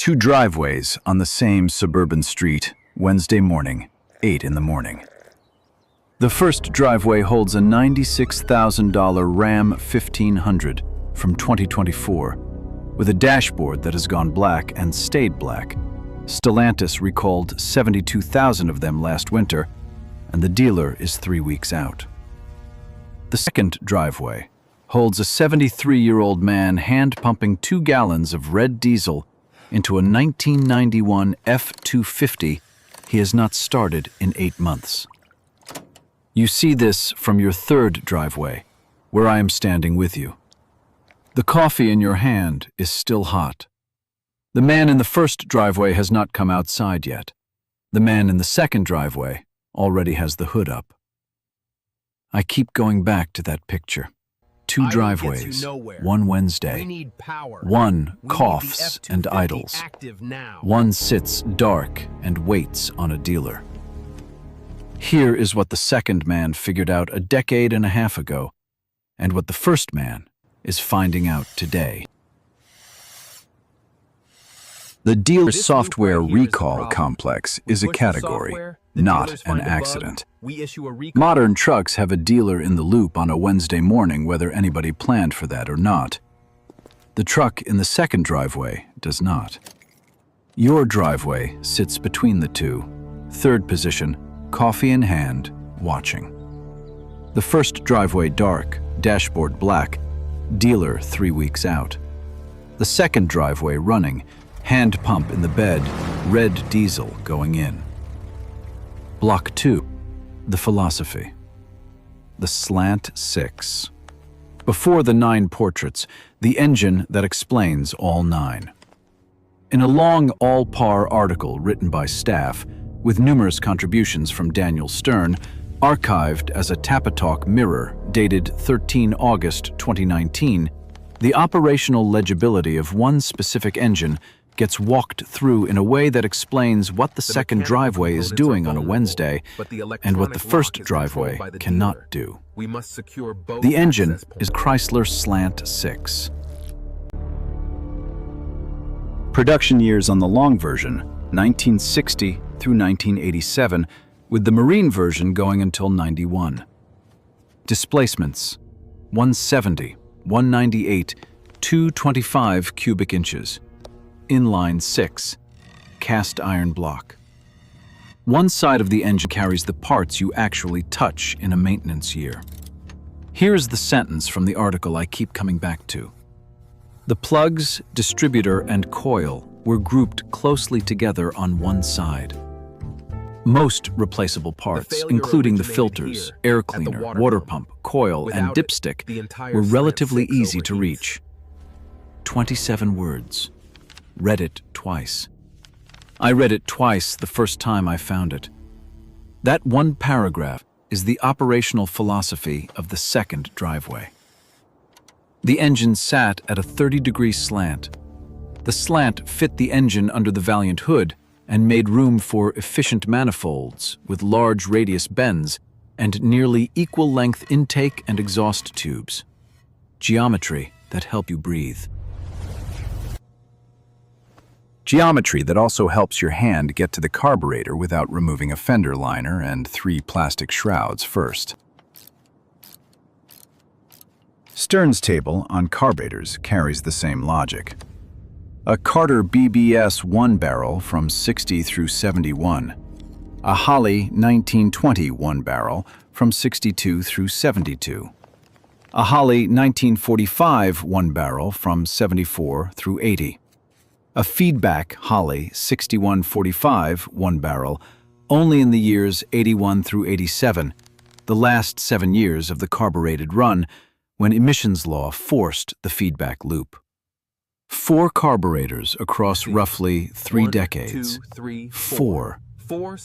Two driveways on the same suburban street, Wednesday morning, 8 in the morning. The first driveway holds a $96,000 Ram 1500 from 2024, with a dashboard that has gone black and stayed black. Stellantis recalled 72,000 of them last winter, and the dealer is 3 weeks out. The second driveway holds a 73-year-old man hand-pumping 2 gallons of red diesel into a 1991 F-250 he has not started in 8 months. You see this from your third driveway, where I am standing with you. The coffee in your hand is still hot. The man in the first driveway has not come outside yet. The man in the second driveway already has the hood up. I keep going back to that picture. 2 driveways, one Wednesday. One coughs and idles. One sits dark and waits on a dealer. Here is what the second man figured out a decade and a half ago, and what the first man is finding out today. The dealer software recall complex is a category, not an accident. Modern trucks have a dealer in the loop on a Wednesday morning, whether anybody planned for that or not. The truck in the second driveway does not. Your driveway sits between the two, third position, coffee in hand, watching. The first driveway dark, dashboard black, dealer 3 weeks out. The second driveway running, hand pump in the bed, red diesel going in. Block 2, the philosophy. The Slant Six. Before the 9 portraits, the engine that explains all 9. In a long Allpar article written by staff, with numerous contributions from Daniel Stern, archived as a Tapatalk mirror dated 13 August 2019, the operational legibility of one specific engine gets walked through in a way that explains what the second driveway is doing on a Wednesday and what the first driveway cannot do. The engine is Chrysler Slant Six. Production years on the long version, 1960 through 1987, with the marine version going until 91. Displacements, 170, 198, 225 cubic inches. Inline 6, cast iron block. One side of the engine carries the parts you actually touch in a maintenance year. Here's the sentence from the article I keep coming back to. The plugs, distributor, and coil were grouped closely together on one side. Most replaceable parts, including the filters, air cleaner, water pump, coil, and dipstick, were relatively easy to reach. 27 words. Read it twice. I read it twice the first time I found it. That one paragraph is the operational philosophy of the second driveway. The engine sat at a 30-degree slant. The slant fit the engine under the Valiant hood and made room for efficient manifolds with large radius bends and nearly equal length intake and exhaust tubes. Geometry that help you breathe. Geometry that also helps your hand get to the carburetor without removing a fender liner and 3 plastic shrouds first. Stern's table on carburetors carries the same logic. A Carter BBS 1-barrel from 60 through 71. A Holley 1920 1-barrel from 62 through 72. A Holley 1945 1-barrel from 74 through 80. A feedback Holley 6145 1-barrel only in the years 81 through 87, the last 7 years of the carbureted run, when emissions law forced the feedback loop. 4 carburetors across roughly 3 decades. 4,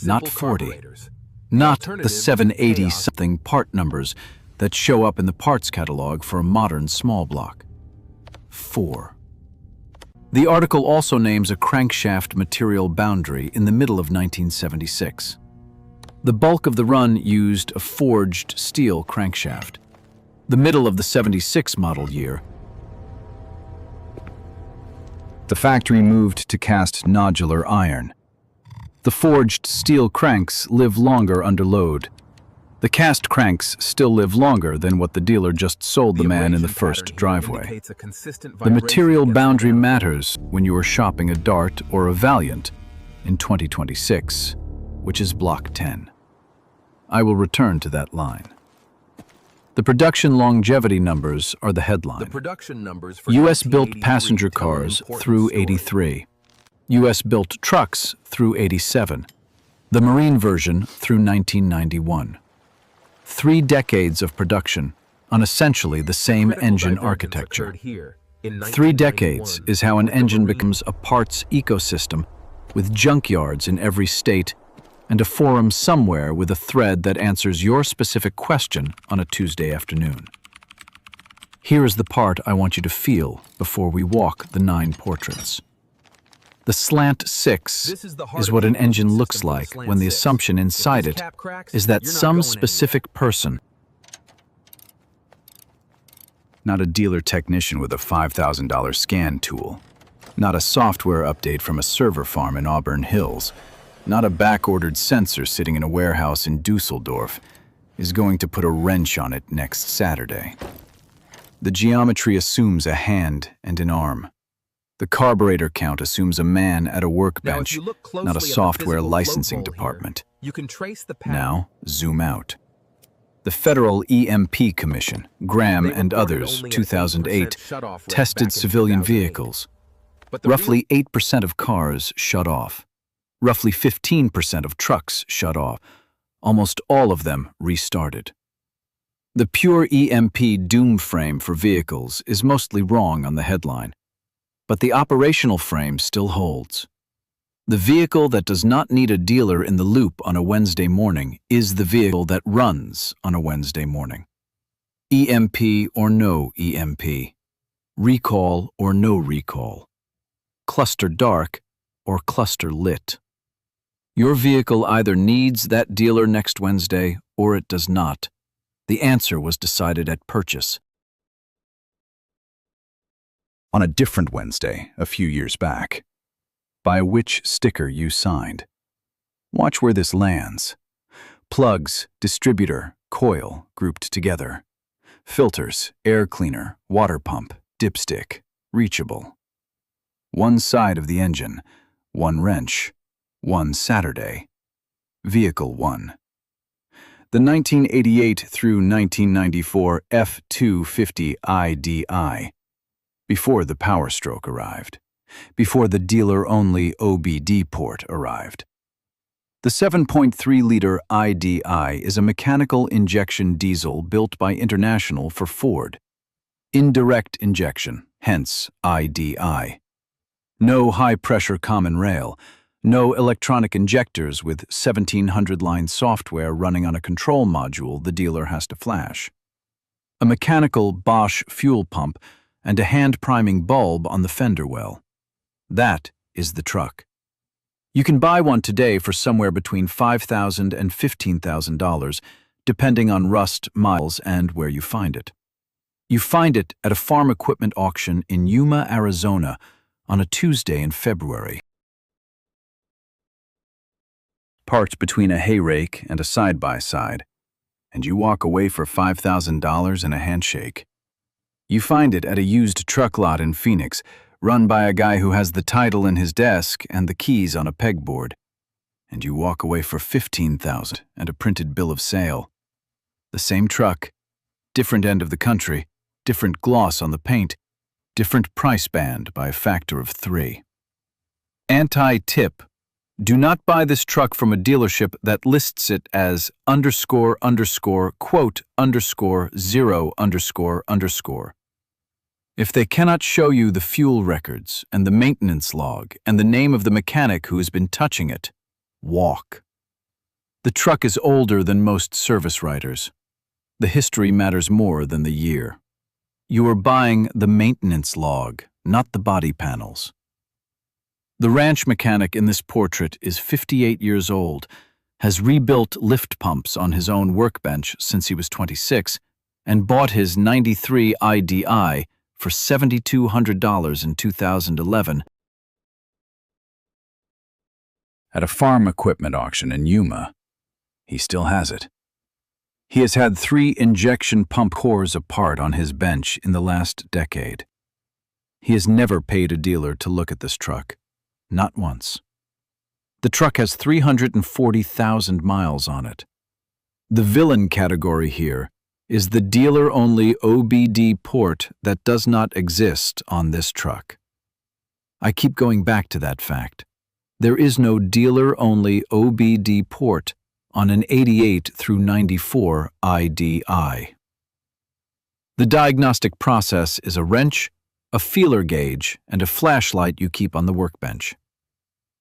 not 40. Not the 780-something part numbers that show up in the parts catalog for a modern small block. 4. The article also names a crankshaft material boundary in the middle of 1976. The bulk of the run used a forged steel crankshaft. The middle of the 76 model year, The factory moved to cast nodular iron. The forged steel cranks live longer under load. The cast cranks still live longer than what the dealer just sold the man in the first driveway. The material boundary matters when you are shopping a Dart or a Valiant in 2026, which is Block 10. I will return to that line. The production longevity numbers are the headline. The production numbers for U.S.-built passenger cars through 83. U.S.-built trucks through 87. The Marine version through 1991. 3 decades of production on essentially the same engine architecture. 3 decades is how an engine becomes a parts ecosystem with junkyards in every state and a forum somewhere with a thread that answers your specific question on a Tuesday afternoon. Here is the part I want you to feel before we walk the 9 portraits. The Slant Six is what an engine looks like when the assumption inside it is that some specific person, not a dealer technician with a $5,000 scan tool, not a software update from a server farm in Auburn Hills, not a back-ordered sensor sitting in a warehouse in Dusseldorf, is going to put a wrench on it next Saturday. The geometry assumes a hand and an arm. The carburetor count assumes a man at a workbench, not a software licensing department. Now, zoom out. The Federal EMP Commission, Graham and others, 2008, tested civilian vehicles. Roughly 8% of cars shut off. Roughly 15% of trucks shut off. Almost all of them restarted. The pure EMP doom frame for vehicles is mostly wrong on the headline, but the operational frame still holds. The vehicle that does not need a dealer in the loop on a Wednesday morning is the vehicle that runs on a Wednesday morning. EMP or no EMP. Recall or no recall. Cluster dark or cluster lit. Your vehicle either needs that dealer next Wednesday or it does not. The answer was decided at purchase. On a different Wednesday, a few years back, by which sticker you signed. Watch where this lands. Plugs, distributor, coil grouped together. Filters, air cleaner, water pump, dipstick, reachable. One side of the engine, one wrench, one Saturday. Vehicle 1. The 1988 through 1994 F250 IDI. Before the Power Stroke arrived. Before the dealer-only OBD port arrived. The 7.3-liter IDI is a mechanical injection diesel built by International for Ford. Indirect injection, hence IDI. No high-pressure common rail. No electronic injectors with 1700-line software running on a control module the dealer has to flash. A mechanical Bosch fuel pump and a hand-priming bulb on the fender well. That is the truck. You can buy one today for somewhere between $5,000 and $15,000, depending on rust, miles, and where you find it. You find it at a farm equipment auction in Yuma, Arizona, on a Tuesday in February. Parked between a hay rake and a side-by-side, and you walk away for $5,000 and a handshake. You find it at a used truck lot in Phoenix, run by a guy who has the title in his desk and the keys on a pegboard, and you walk away for $15,000 and a printed bill of sale. The same truck, different end of the country, different gloss on the paint, different price band by a factor of 3. Anti-tip. Do not buy this truck from a dealership that lists it as __quote_0__. If they cannot show you the fuel records and the maintenance log and the name of the mechanic who has been touching it, walk. The truck is older than most service writers. The history matters more than the year. You are buying the maintenance log, not the body panels. The ranch mechanic in this portrait is 58 years old, has rebuilt lift pumps on his own workbench since he was 26, and bought his 93 IDI for $7,200 in 2011 at a farm equipment auction in Yuma. He still has it. He has had 3 injection pump cores apart on his bench in the last decade. He has never paid a dealer to look at this truck. Not once. The truck has 340,000 miles on it. The villain category here is the dealer-only OBD port that does not exist on this truck. I keep going back to that fact. There is no dealer-only OBD port on an 88 through 94 IDI. The diagnostic process is a wrench, a feeler gauge, and a flashlight you keep on the workbench.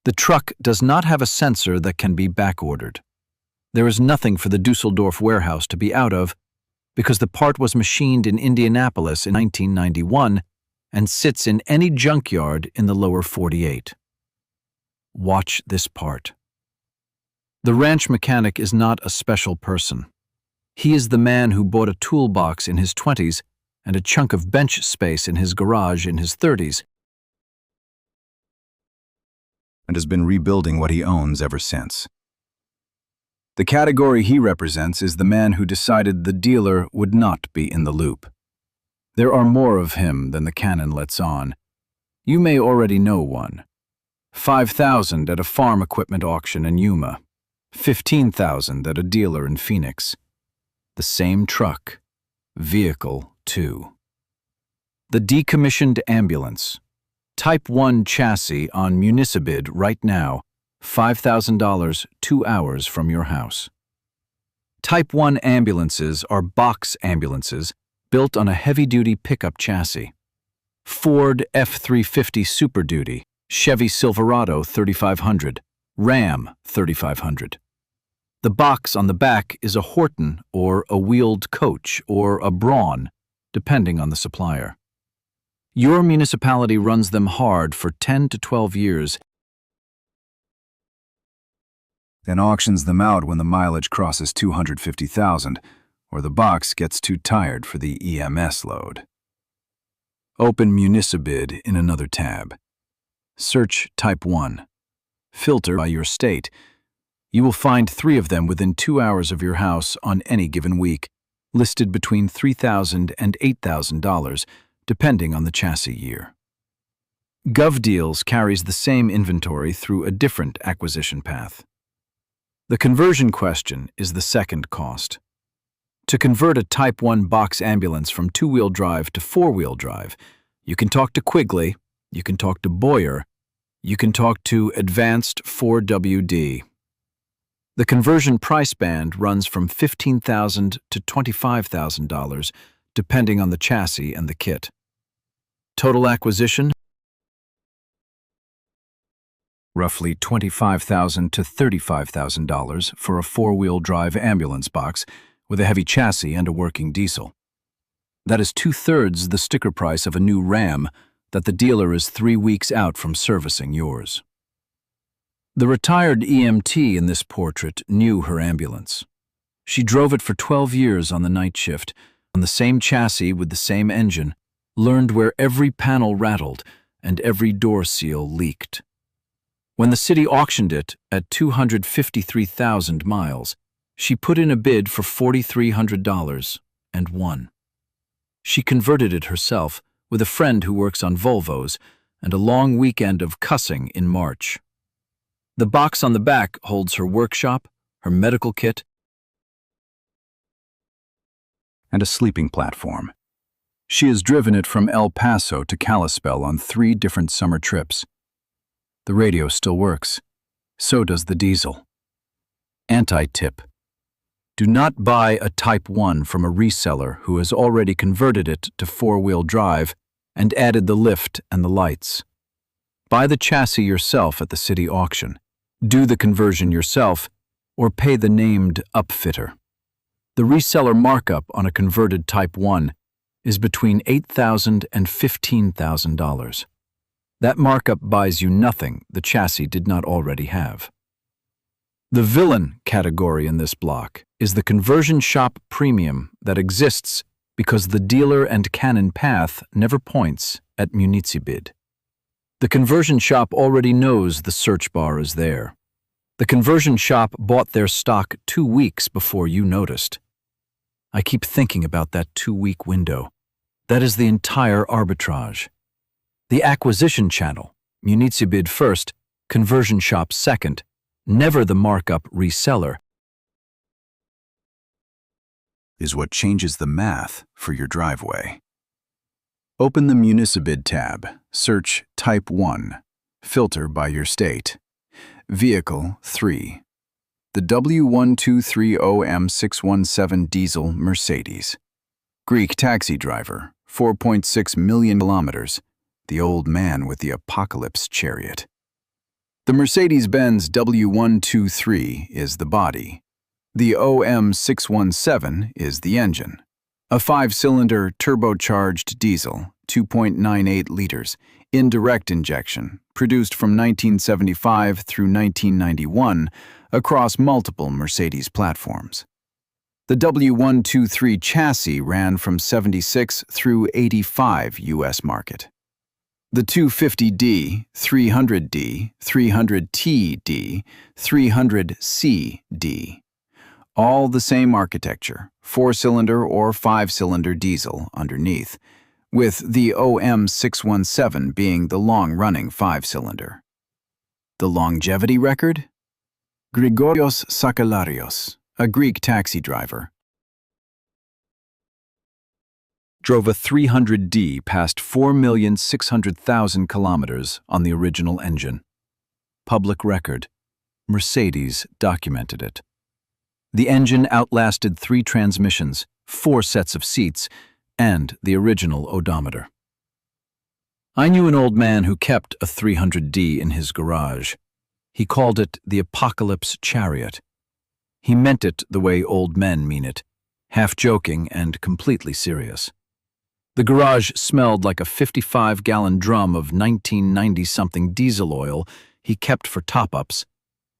The truck does not have a sensor that can be back-ordered. There is nothing for the Dusseldorf warehouse to be out of because the part was machined in Indianapolis in 1991 and sits in any junkyard in the lower 48. Watch this part. The ranch mechanic is not a special person. He is the man who bought a toolbox in his 20s and a chunk of bench space in his garage in his 30s and has been rebuilding what he owns ever since. The category he represents is the man who decided the dealer would not be in the loop. There are more of him than the canon lets on. You may already know one. $5,000 at a farm equipment auction in Yuma. $15,000 at a dealer in Phoenix. The same truck. Vehicle 2. The decommissioned ambulance. Type 1 chassis on Municipid right now. $5,000 2 hours from your house. Type 1 ambulances are box ambulances built on a heavy-duty pickup chassis. Ford F-350 Super Duty, Chevy Silverado 3500, Ram 3500. The box on the back is a Horton or a wheeled coach or a Braun, depending on the supplier. Your municipality runs them hard for 10 to 12 years, then auctions them out when the mileage crosses 250,000 or the box gets too tired for the EMS load. Open Municipid in another tab. Search Type 1. Filter by your state. You will find 3 of them within 2 hours of your house on any given week, listed between $3,000 and $8,000, depending on the chassis year. GovDeals carries the same inventory through a different acquisition path. The conversion question is the second cost. To convert a Type 1 box ambulance from 2-wheel drive to 4-wheel drive, you can talk to Quigley, you can talk to Boyer, you can talk to Advanced 4WD. The conversion price band runs from $15,000 to $25,000, depending on the chassis and the kit. Total acquisition? Roughly $25,000 to $35,000 for a 4-wheel drive ambulance box with a heavy chassis and a working diesel. That is 2/3 the sticker price of a new Ram that the dealer is 3 weeks out from servicing yours. The retired EMT in this portrait knew her ambulance. She drove it for 12 years on the night shift, on the same chassis with the same engine, learned where every panel rattled and every door seal leaked. When the city auctioned it at 253,000 miles, she put in a bid for $4,300 and won. She converted it herself with a friend who works on Volvos and a long weekend of cussing in March. The box on the back holds her workshop, her medical kit, and a sleeping platform. She has driven it from El Paso to Kalispell on 3 different summer trips. The radio still works. So does the diesel. Anti-tip. Do not buy a Type 1 from a reseller who has already converted it to 4-wheel drive and added the lift and the lights. Buy the chassis yourself at the city auction. Do the conversion yourself or pay the named upfitter. The reseller markup on a converted Type 1 is between $8,000 and $15,000. That markup buys you nothing the chassis did not already have. The villain category in this block is the conversion shop premium that exists because the dealer and canon path never points at Municipid. The conversion shop already knows the search bar is there. The conversion shop bought their stock 2 weeks before you noticed. I keep thinking about that 2-week window. That is the entire arbitrage. The acquisition channel, Munizi bid first, conversion shop second, never the markup reseller, is what changes the math for your driveway. Open the Municibid tab, search Type 1, filter by your state. Vehicle 3. The W123 OM617 diesel Mercedes. Greek taxi driver, 4.6 million kilometers, the old man with the apocalypse chariot. The Mercedes-Benz W123 is the body. The OM617 is the engine. A 5-cylinder turbocharged diesel, 2.98 liters, indirect injection, produced from 1975 through 1991 across multiple Mercedes platforms. The W123 chassis ran from 76 through 85 U.S. market. The 250D, 300D, 300TD, 300CD, all the same architecture, 4-cylinder or 5-cylinder diesel underneath, with the OM617 being the long-running 5-cylinder. The longevity record? Grigorios Sakellarios, a Greek taxi driver, drove a 300D past 4,600,000 kilometers on the original engine. Public record. Mercedes documented it. The engine outlasted 3 transmissions, 4 sets of seats, and the original odometer. I knew an old man who kept a 300D in his garage. He called it the Apocalypse Chariot. He meant it the way old men mean it, half joking and completely serious. The garage smelled like a 55-gallon drum of 1990-something diesel oil he kept for top-ups,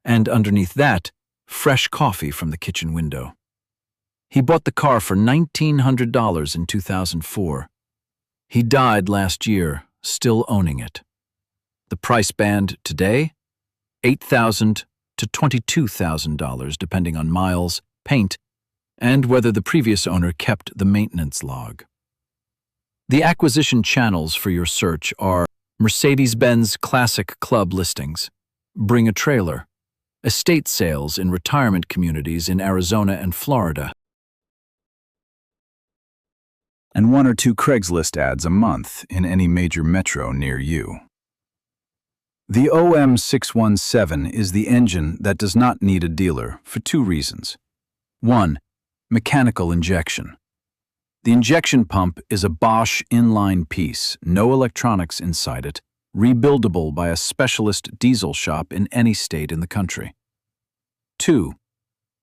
and underneath that, fresh coffee from the kitchen window. He bought the car for $1,900 in 2004. He died last year, still owning it. The price band today? $8,000 to $22,000 depending on miles, paint, and whether the previous owner kept the maintenance log. The acquisition channels for your search are Mercedes-Benz Classic Club listings, Bring a Trailer, estate sales in retirement communities in Arizona and Florida, and 1 or 2 Craigslist ads a month in any major metro near you. The OM617 is the engine that does not need a dealer for 2 reasons. 1. Mechanical injection. The injection pump is a Bosch inline piece, no electronics inside it, rebuildable by a specialist diesel shop in any state in the country. 2.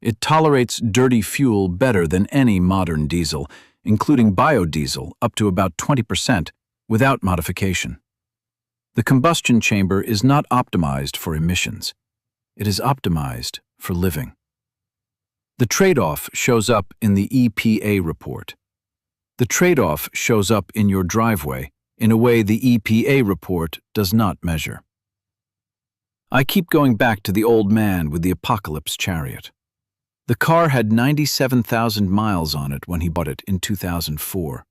It tolerates dirty fuel better than any modern diesel, including biodiesel up to about 20% without modification. The combustion chamber is not optimized for emissions. It is optimized for living. The trade-off shows up in the EPA report. The trade-off shows up in your driveway in a way the EPA report does not measure. I keep going back to the old man with the apocalypse chariot. The car had 97,000 miles on it when he bought it in 2004.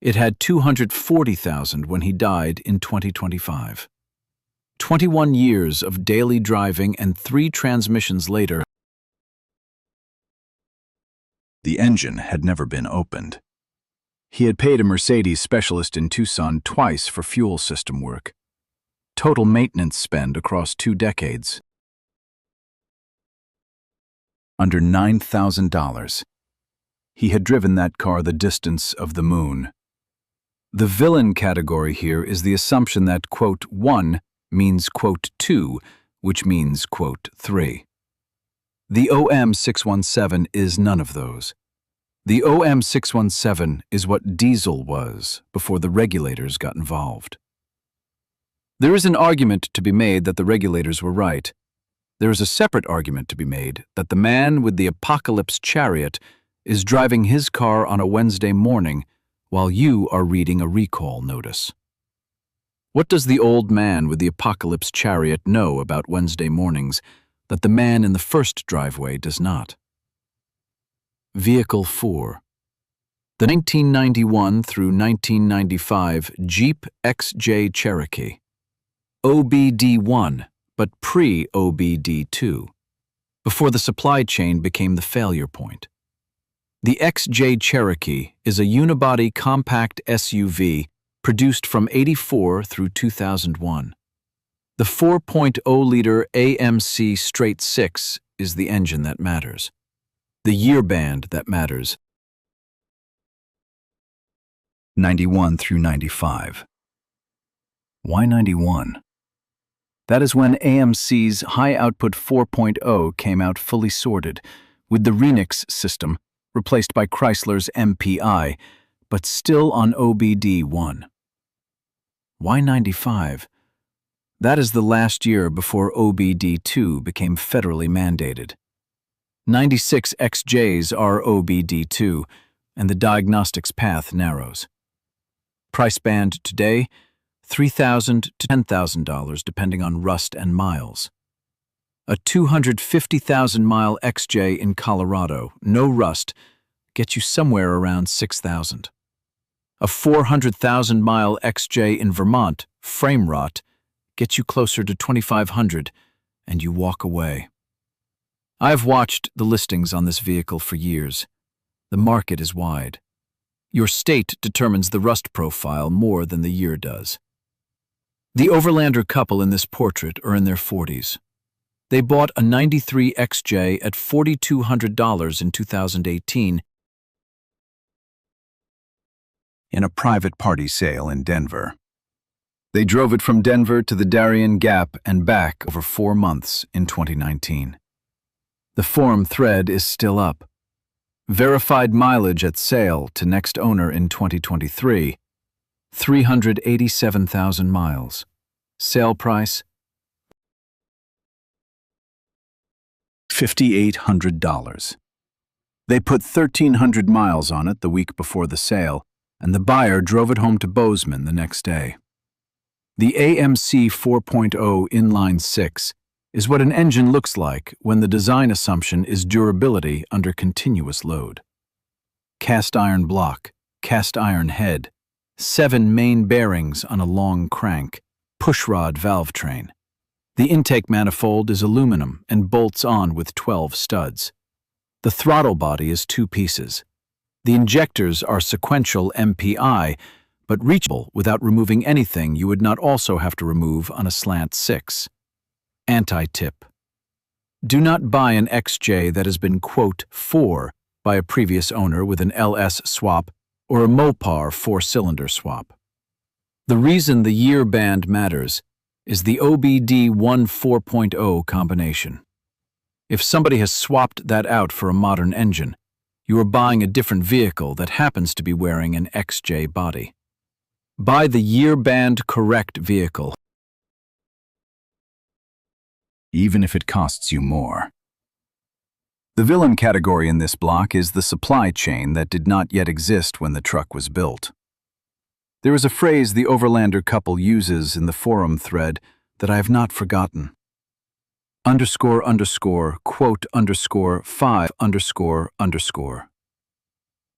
It had 240,000 when he died in 2025. 21 years of daily driving and 3 transmissions later, the engine had never been opened. He had paid a Mercedes specialist in Tucson twice for fuel system work. Total maintenance spend across 2 decades, under $9,000. He had driven that car the distance of the moon. The villain category here is the assumption that, quote, 1 means, quote, 2, which means, quote, 3. The OM617 is none of those. The OM617 is what diesel was before the regulators got involved. There is an argument to be made that the regulators were right. There is a separate argument to be made that the man with the apocalypse chariot is driving his car on a Wednesday morning while you are reading a recall notice. What does the old man with the apocalypse chariot know about Wednesday mornings that the man in the first driveway does not. Vehicle 4. The 1991 through 1995 Jeep XJ Cherokee. OBD1, but pre-OBD2, before the supply chain became the failure point. The XJ Cherokee is a unibody compact SUV produced from '84 through 2001. The 4.0-liter AMC straight 6 is the engine that matters. The year band that matters. 91 through 95. Why 91? That is when AMC's high-output 4.0 came out fully sorted, with the Renix system replaced by Chrysler's MPI, but still on OBD1. Why 95? That is the last year before OBD2 became federally mandated. 96 XJs are OBD2, and the diagnostics path narrows. Price band today, $3,000 to $10,000 depending on rust and miles. A 250,000-mile XJ in Colorado, no rust, gets you somewhere around $6,000. A 400,000-mile XJ in Vermont, frame rot, gets you closer to $2,500, and you walk away. I've watched the listings on this vehicle for years. The market is wide. Your state determines the rust profile more than the year does. The Overlander couple in this portrait are in their 40s. They bought a 93 XJ at $4,200 in 2018 in a private party sale in Denver. They drove it from Denver to the Darien Gap and back over 4 months in 2019. The forum thread is still up. Verified mileage at sale to next owner in 2023, 387,000 miles. Sale price, $5,800. They put 1,300 miles on it the week before the sale, and the buyer drove it home to Bozeman the next day. The AMC 4.0 inline 6 is what an engine looks like when the design assumption is durability under continuous load. Cast iron block, cast iron head, 7 main bearings on a long crank, pushrod valve train. The intake manifold is aluminum and bolts on with 12 studs. The throttle body is 2 pieces. The injectors are sequential MPI, but reachable without removing anything you would not also have to remove on a Slant 6. Anti-tip. Do not buy an XJ that has been, quote, "for" by a previous owner with an LS swap or a Mopar 4-cylinder swap. The reason the year band matters is the OBD1 4.0 combination. If somebody has swapped that out for a modern engine, you are buying a different vehicle that happens to be wearing an XJ body. Buy the year band correct vehicle, even if it costs you more. The villain category in this block is the supply chain that did not yet exist when the truck was built. There is a phrase the Overlander couple uses in the forum thread that I have not forgotten. ___, quote _5__.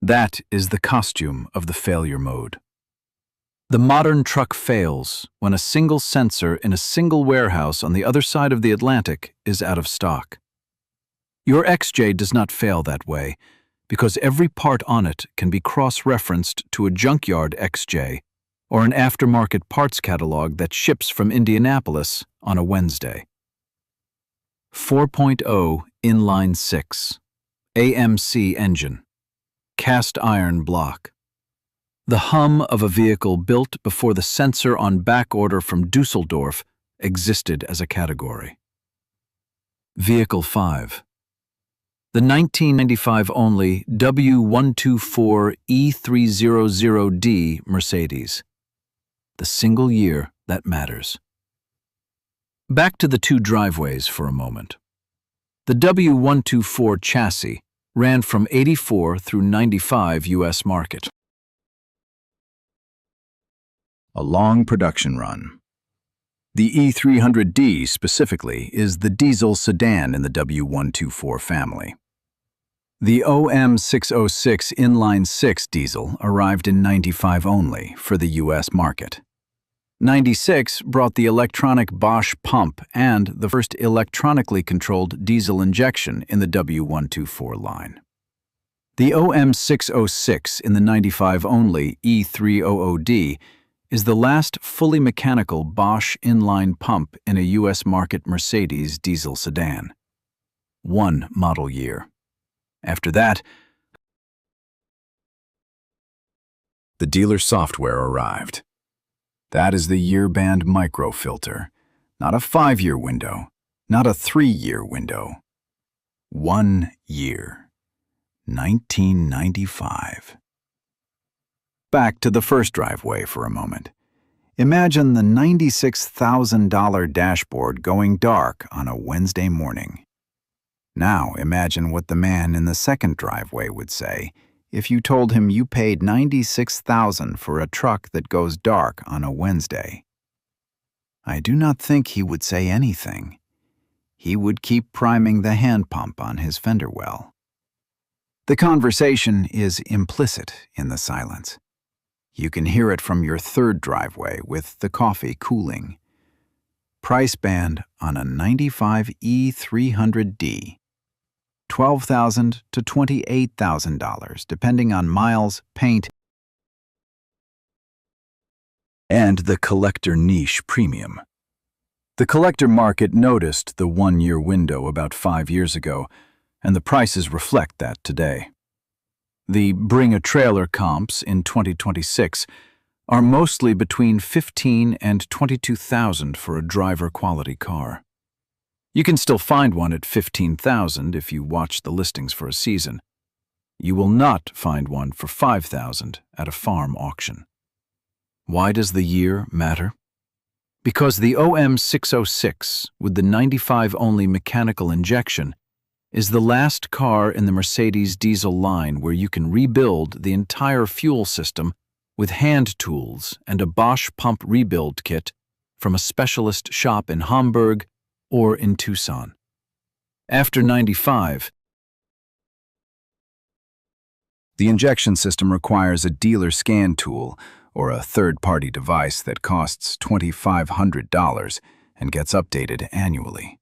That is the costume of the failure mode. The modern truck fails when a single sensor in a single warehouse on the other side of the Atlantic is out of stock. Your XJ does not fail that way because every part on it can be cross-referenced to a junkyard XJ or an aftermarket parts catalog that ships from Indianapolis on a Wednesday. 4.0 inline 6, AMC engine, cast iron block. The hum of a vehicle built before the sensor on back order from Dusseldorf existed as a category. Vehicle 5. The 1995 only W124 E300D Mercedes. The single year that matters. Back to the 2 driveways for a moment. The W124 chassis ran from '84 through '95 U.S. market. A long production run. The E300D specifically is the diesel sedan in the W124 family. The OM606 inline-six diesel arrived in '95 only for the U.S. market. '96 brought the electronic Bosch pump and the first electronically controlled diesel injection in the W124 line. The OM606 in the '95 only E300D is the last fully mechanical Bosch inline pump in a U.S. market Mercedes diesel sedan. One model year. After that, the dealer software arrived. That is the year-band microfilter, not a 5-year window, not a 3-year window. 1 year. 1995. Back to the first driveway for a moment. Imagine the $96,000 dashboard going dark on a Wednesday morning. Now imagine what the man in the second driveway would say if you told him you paid $96,000 for a truck that goes dark on a Wednesday. I do not think he would say anything. He would keep priming the hand pump on his fender well. The conversation is implicit in the silence. You can hear it from your third driveway with the coffee cooling. Price band on a '95 E300D. $12,000 to $28,000, depending on miles, paint, and the collector niche premium. The collector market noticed the 1-year window about 5 years ago, and the prices reflect that today. The Bring a Trailer comps in 2026 are mostly between $15,000 and $22,000 for a driver-quality car. You can still find one at $15,000 if you watch the listings for a season. You will not find one for $5,000 at a farm auction. Why does the year matter? Because the OM606 with the '95 only mechanical injection is the last car in the Mercedes diesel line where you can rebuild the entire fuel system with hand tools and a Bosch pump rebuild kit from a specialist shop in Hamburg or in Tucson. After '95, the injection system requires a dealer scan tool or a third-party device that costs $2,500 and gets updated annually.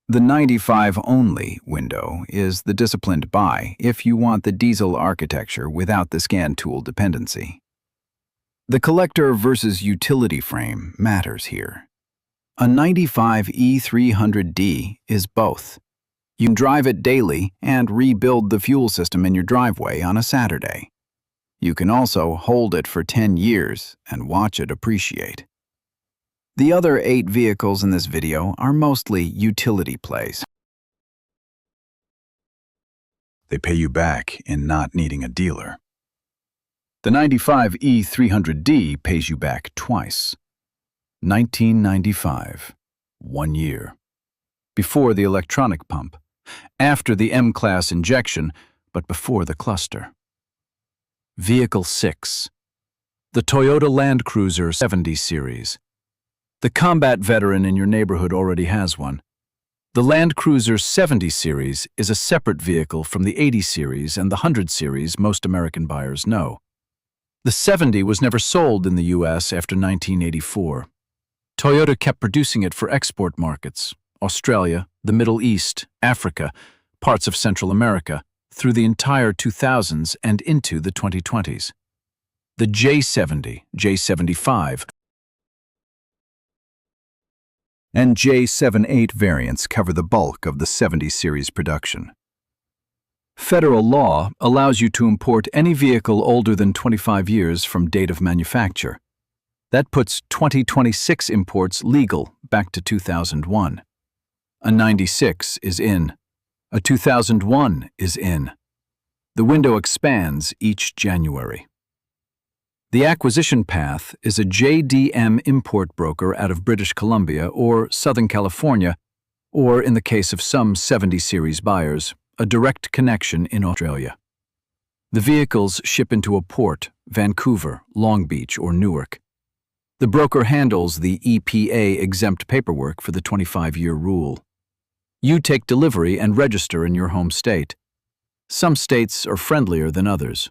The '95 only window is the disciplined buy if you want the diesel architecture without the scan tool dependency. The collector versus utility frame matters here. A '95 E300D is both. You can drive it daily and rebuild the fuel system in your driveway on a Saturday. You can also hold it for 10 years and watch it appreciate. The other 8 vehicles in this video are mostly utility plays. They pay you back in not needing a dealer. The '95 E300D pays you back twice. 1995, 1 year. Before the electronic pump, after the M-Class injection, but before the cluster. Vehicle 6. The Toyota Land Cruiser 70 series. The combat veteran in your neighborhood already has one. The Land Cruiser 70 series is a separate vehicle from the 80 series and the 100 series most American buyers know. The 70 was never sold in the U.S. after 1984. Toyota kept producing it for export markets, Australia, the Middle East, Africa, parts of Central America, through the entire 2000s and into the 2020s. The J70, J75, and J78 variants cover the bulk of the 70 series production. Federal law allows you to import any vehicle older than 25 years from date of manufacture. That puts 2026 imports legal back to 2001. A 96 is in. A 2001 is in. The window expands each January. The acquisition path is a JDM import broker out of British Columbia or Southern California, or in the case of some 70 series buyers, a direct connection in Australia. The vehicles ship into a port, Vancouver, Long Beach, or Newark. The broker handles the EPA-exempt paperwork for the 25-year rule. You take delivery and register in your home state. Some states are friendlier than others.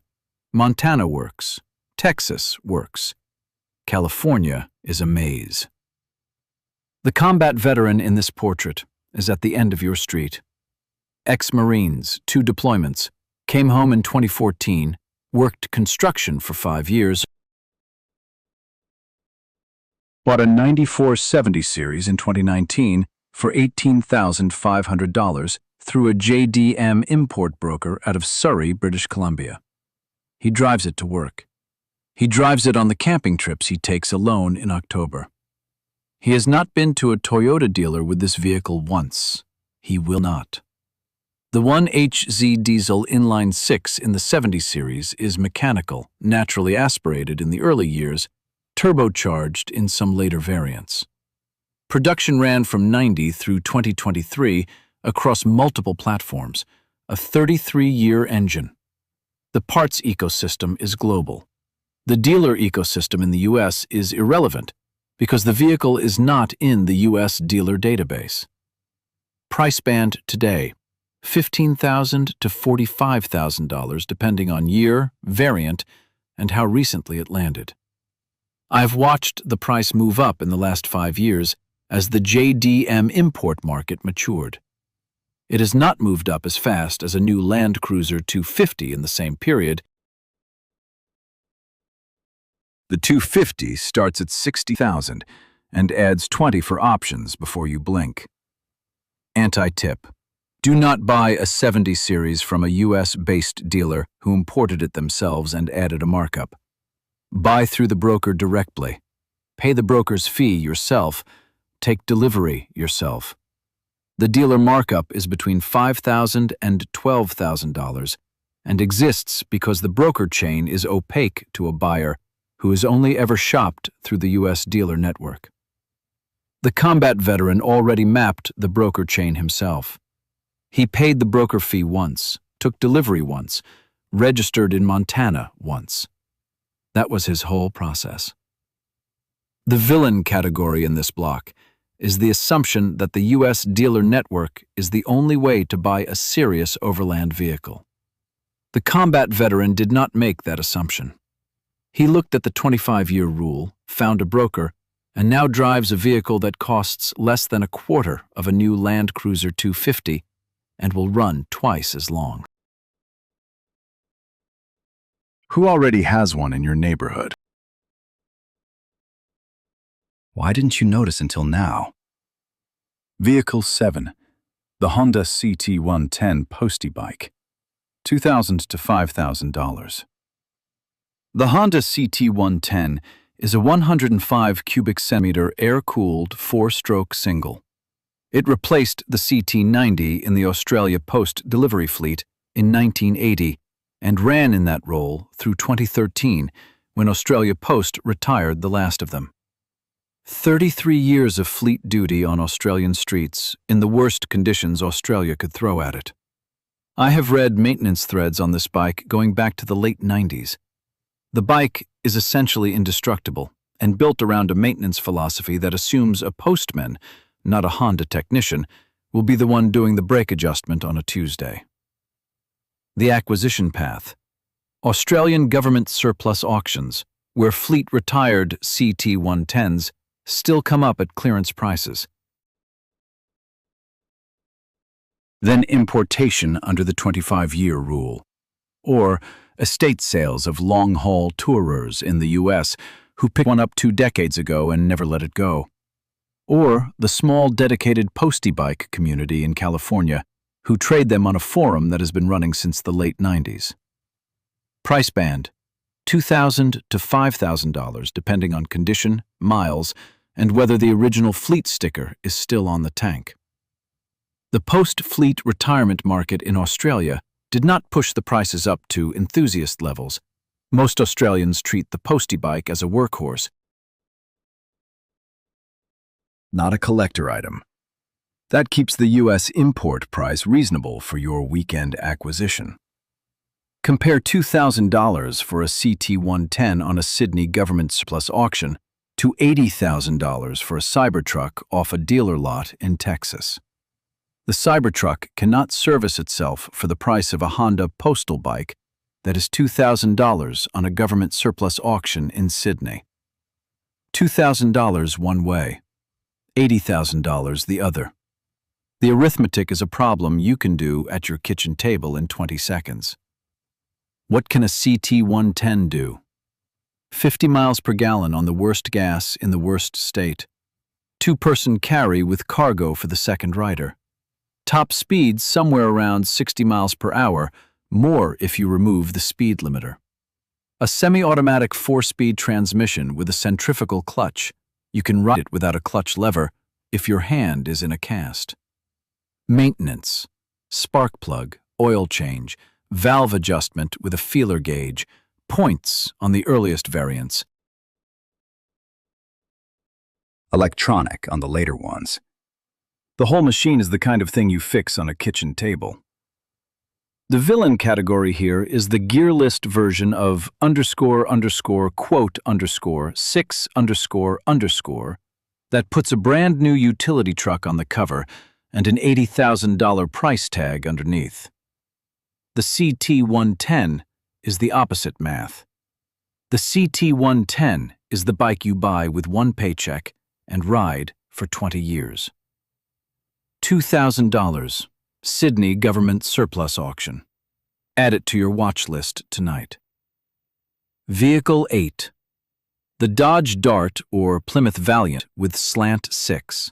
Montana works. Texas works. California is a maze. The combat veteran in this portrait is at the end of your street. Ex-Marines, 2 deployments, came home in 2014, worked construction for 5 years, bought a 94 70 series in 2019 for $18,500 through a JDM import broker out of Surrey, British Columbia. He drives it to work. He drives it on the camping trips he takes alone in October. He has not been to a Toyota dealer with this vehicle once. He will not. The 1HZ diesel inline 6 in the 70 series is mechanical, naturally aspirated in the early years, turbocharged in some later variants. Production ran from 90 through 2023 across multiple platforms, a 33-year engine. The parts ecosystem is global. The dealer ecosystem in the U.S. is irrelevant because the vehicle is not in the U.S. dealer database. Price band today, $15,000 to $45,000 depending on year, variant, and how recently it landed. I've watched the price move up in the last 5 years as the JDM import market matured. It has not moved up as fast as a new Land Cruiser 250 in the same period. The 250 starts at $60,000 and adds $20,000 for options before you blink. Anti-tip. Do not buy a 70 series from a US-based dealer who imported it themselves and added a markup. Buy through the broker directly. Pay the broker's fee yourself. Take delivery yourself. The dealer markup is between $5,000 and $12,000 and exists because the broker chain is opaque to a buyer who has only ever shopped through the U.S. dealer network. The combat veteran already mapped the broker chain himself. He paid the broker fee once, took delivery once, registered in Montana once. That was his whole process. The villain category in this block is the assumption that the U.S. dealer network is the only way to buy a serious overland vehicle. The combat veteran did not make that assumption. He looked at the 25-year rule, found a broker, and now drives a vehicle that costs less than a quarter of a new Land Cruiser 250 and will run twice as long. Who already has one in your neighborhood? Why didn't you notice until now? Vehicle 7, the Honda CT110 Postie Bike, $2,000 to $5,000. The Honda CT110 is a 105 cubic centimeter air-cooled 4-stroke single. It replaced the CT90 in the Australia Post delivery fleet in 1980 and ran in that role through 2013 when Australia Post retired the last of them. 33 years of fleet duty on Australian streets in the worst conditions Australia could throw at it. I have read maintenance threads on this bike going back to the late 90s. The bike is essentially indestructible and built around a maintenance philosophy that assumes a postman, not a Honda technician, will be the one doing the brake adjustment on a Tuesday. The acquisition path. Australian government surplus auctions, where fleet-retired CT110s still come up at clearance prices. Then importation under the 25-year rule, or estate sales of long-haul tourers in the U.S. who picked one up 2 decades ago and never let it go, or the small dedicated Postie Bike community in California who trade them on a forum that has been running since the late 90s. Price band, $2,000 to $5,000 depending on condition, miles, and whether the original fleet sticker is still on the tank. The post-fleet retirement market in Australia did not push the prices up to enthusiast levels. Most Australians treat the Postie Bike as a workhorse, not a collector item. That keeps the U.S. import price reasonable for your weekend acquisition. Compare $2,000 for a CT110 on a Sydney government surplus auction to $80,000 for a Cybertruck off a dealer lot in Texas. The Cybertruck cannot service itself for the price of a Honda postal bike that is $2,000 on a government surplus auction in Sydney. $2,000 one way, $80,000 the other. The arithmetic is a problem you can do at your kitchen table in 20 seconds. What can a CT110 do? 50 miles per gallon on the worst gas in the worst state. Two-person carry with cargo for the second rider. Top speeds somewhere around 60 miles per hour, more if you remove the speed limiter. A semi-automatic 4-speed transmission with a centrifugal clutch. You can ride it without a clutch lever if your hand is in a cast. Maintenance, spark plug, oil change, valve adjustment with a feeler gauge, points on the earliest variants. Electronic on the later ones. The whole machine is the kind of thing you fix on a kitchen table. The villain category here is the gear list version of __quote_6__ that puts a brand new utility truck on the cover and an $80,000 price tag underneath. The CT110 is the opposite math. The CT110 is the bike you buy with one paycheck and ride for 20 years. $2,000, Sydney Government Surplus Auction. Add it to your watch list tonight. Vehicle 8. The Dodge Dart or Plymouth Valiant with Slant 6.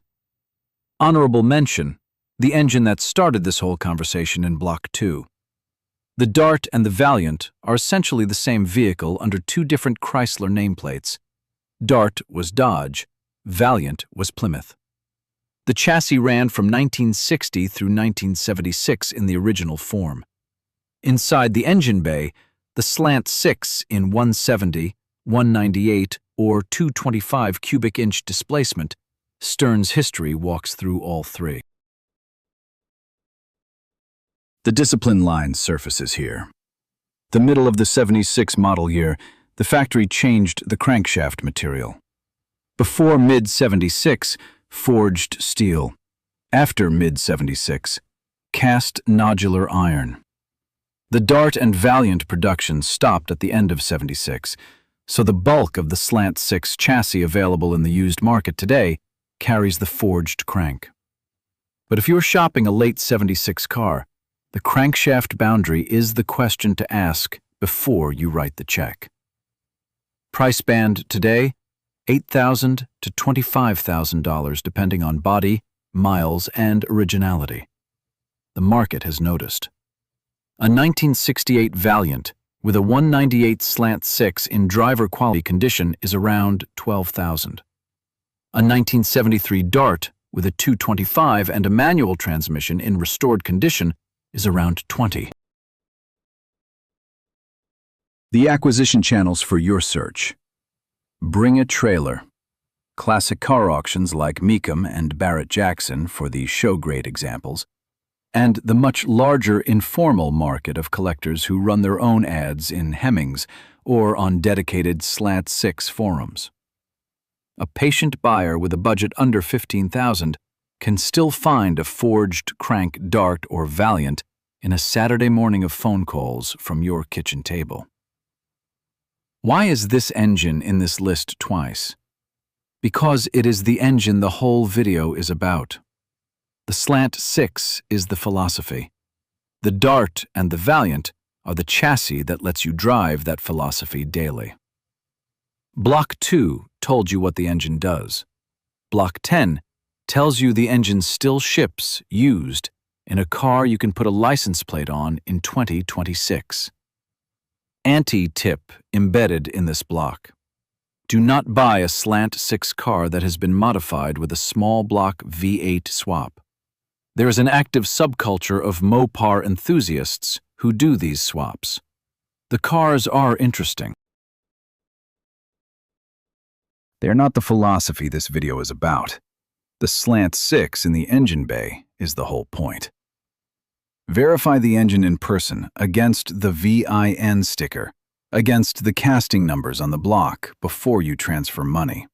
Honorable mention, the engine that started this whole conversation in Block 2. The Dart and the Valiant are essentially the same vehicle under two different Chrysler nameplates. Dart was Dodge, Valiant was Plymouth. The chassis ran from 1960 through 1976 in the original form. Inside the engine bay, the Slant 6 in 170, 198, or 225 cubic inch displacement, Stern's history walks through all three. The discipline line surfaces here. The middle of the 76 model year, the factory changed the crankshaft material. Before mid-76, forged steel. After mid-76, cast nodular iron. The Dart and Valiant production stopped at the end of 76, so the bulk of the Slant 6 chassis available in the used market today carries the forged crank. But if you're shopping a late 76 car, the crankshaft boundary is the question to ask before you write the check. Price band today, $8,000 to $25,000 depending on body, miles, and originality. The market has noticed. A 1968 Valiant with a 198 Slant 6 in driver quality condition is around $12,000. A 1973 Dart with a 225 and a manual transmission in restored condition is around $20,000. The acquisition channels for your search. Bring a trailer. Classic car auctions like Mecum and Barrett-Jackson for the show-grade examples, and the much larger informal market of collectors who run their own ads in Hemmings or on dedicated Slant 6 forums. A patient buyer with a budget under $15,000 can still find a forged crank Dart or Valiant in a Saturday morning of phone calls from your kitchen table. Why is this engine in this list twice? Because it is the engine the whole video is about. The Slant 6 is the philosophy. The Dart and the Valiant are the chassis that lets you drive that philosophy daily. Block 2 told you what the engine does. Block 10 tells you the engine still ships, used, in a car you can put a license plate on in 2026. Anti-tip embedded in this block. Do not buy a Slant 6 car that has been modified with a small block V8 swap. There is an active subculture of Mopar enthusiasts who do these swaps. The cars are interesting. They're not the philosophy this video is about. The Slant 6 in the engine bay is the whole point. Verify the engine in person against the VIN sticker, against the casting numbers on the block before you transfer money.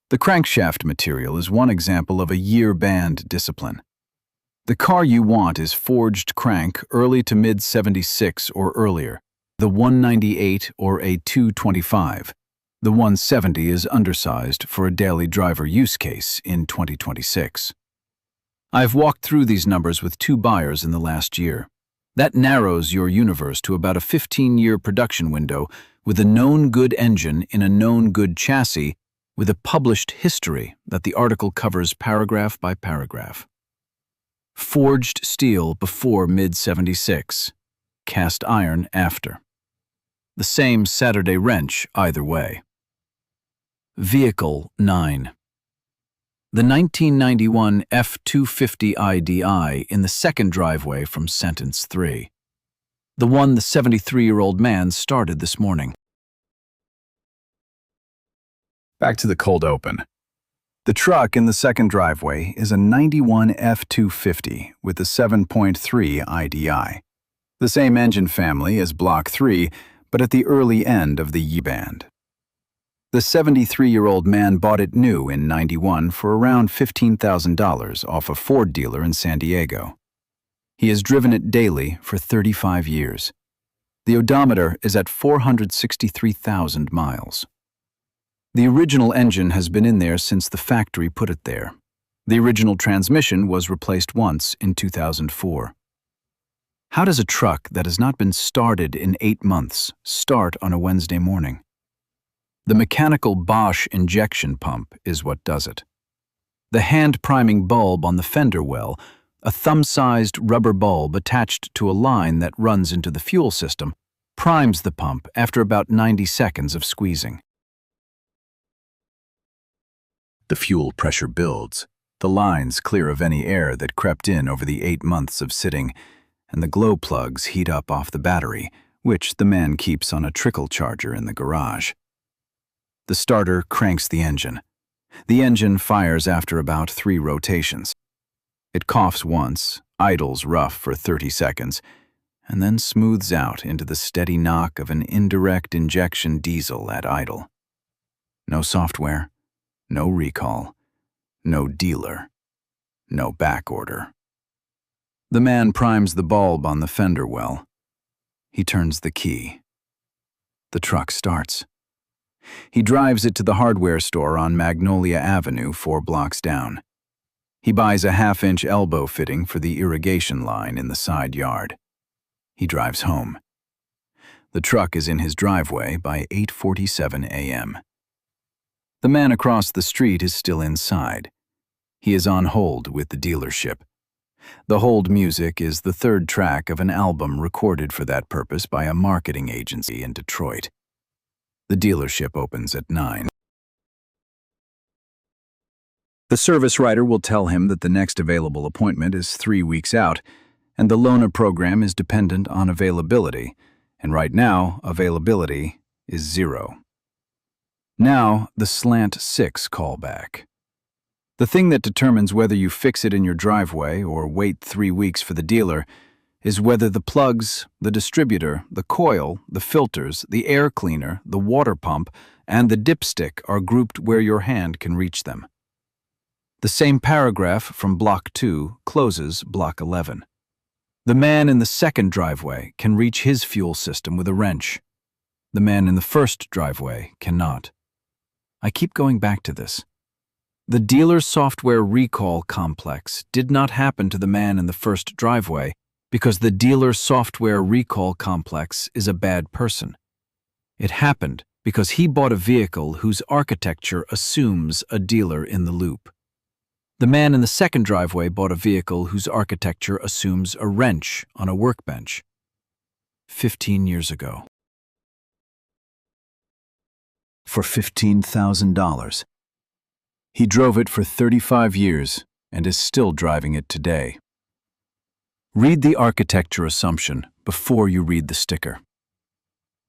The crankshaft material is one example of a year-band discipline. The car you want is forged crank early to mid-76 or earlier, the 198 or a 225. The 170 is undersized for a daily driver use case in 2026. I've walked through these numbers with 2 buyers in the last year. That narrows your universe to about a 15-year production window with a known good engine in a known good chassis with a published history that the article covers paragraph by paragraph. Forged steel before mid-76, cast iron after. The same Saturday wrench either way. Vehicle 9. The 1991 F250 IDI in the second driveway from sentence 3. The one the 73-year-old man started this morning. Back to the cold open. The truck in the second driveway is a 91 F250 with a 7.3 IDI. The same engine family as Block 3, but at the early end of the Y-band. The 73-year-old man bought it new in '91 for around $15,000 off a Ford dealer in San Diego. He has driven it daily for 35 years. The odometer is at 463,000 miles. The original engine has been in there since the factory put it there. The original transmission was replaced once in 2004. How does a truck that has not been started in 8 months start on a Wednesday morning? The mechanical Bosch injection pump is what does it. The hand-priming bulb on the fender well, a thumb-sized rubber bulb attached to a line that runs into the fuel system, primes the pump after about 90 seconds of squeezing. The fuel pressure builds, the lines clear of any air that crept in over the 8 months of sitting, and the glow plugs heat up off the battery, which the man keeps on a trickle charger in the garage. The starter cranks the engine. The engine fires after about 3 rotations. It coughs once, idles rough for 30 seconds, and then smooths out into the steady knock of an indirect injection diesel at idle. No software, no recall, no dealer, no back order. The man primes the bulb on the fender well. He turns the key. The truck starts. He drives it to the hardware store on Magnolia Avenue 4 blocks down. He buys a 1/2-inch elbow fitting for the irrigation line in the side yard. He drives home. The truck is in his driveway by 8:47 a.m. The man across the street is still inside. He is on hold with the dealership. The hold music is the 3rd track of an album recorded for that purpose by a marketing agency in Detroit. The dealership opens at 9. The service writer will tell him that the next available appointment is 3 weeks out, and the loaner program is dependent on availability, and right now, availability is 0. Now, the Slant 6 callback. The thing that determines whether you fix it in your driveway or wait 3 weeks for the dealer is whether the plugs, the distributor, the coil, the filters, the air cleaner, the water pump, and the dipstick are grouped where your hand can reach them. The same paragraph from Block 2 closes Block 11. The man in the second driveway can reach his fuel system with a wrench. The man in the first driveway cannot. I keep going back to this. The dealer software recall complex did not happen to the man in the first driveway because the dealer software recall complex is a bad person. It happened because he bought a vehicle whose architecture assumes a dealer in the loop. The man in the second driveway bought a vehicle whose architecture assumes a wrench on a workbench. 15 years ago. For $15,000. He drove it for 35 years and is still driving it today. Read the architecture assumption before you read the sticker.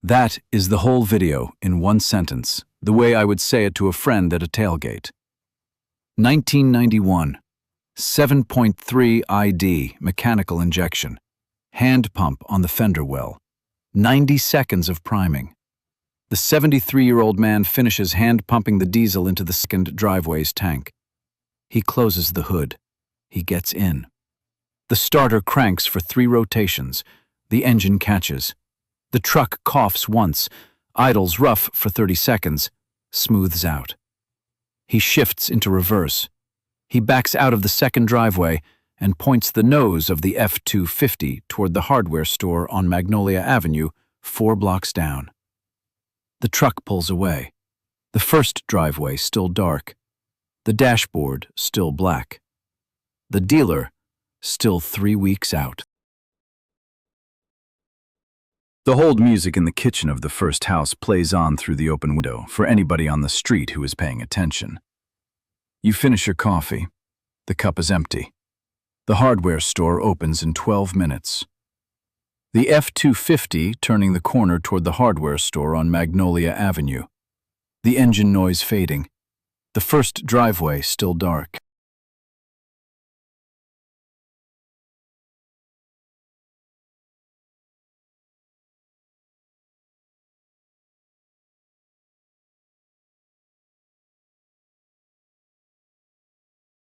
That is the whole video in one sentence, the way I would say it to a friend at a tailgate. 1991, 7.3 ID mechanical injection, hand pump on the fender well, 90 seconds of priming. The 73-year-old man finishes hand-pumping the diesel into the second driveway's tank. He closes the hood. He gets in. The starter cranks for 3 rotations. The engine catches. The truck coughs once, idles rough for 30 seconds, smooths out. He shifts into reverse. He backs out of the second driveway and points the nose of the F-250 toward the hardware store on Magnolia Avenue, 4 blocks down. The truck pulls away. The first driveway still dark. The dashboard still black. The dealer still 3 weeks out. The hold music in the kitchen of the first house plays on through the open window for anybody on the street who is paying attention. You finish your coffee. The cup is empty. The hardware store opens in 12 minutes. The F-250 turning the corner toward the hardware store on Magnolia Avenue. The engine noise fading. The first driveway still dark.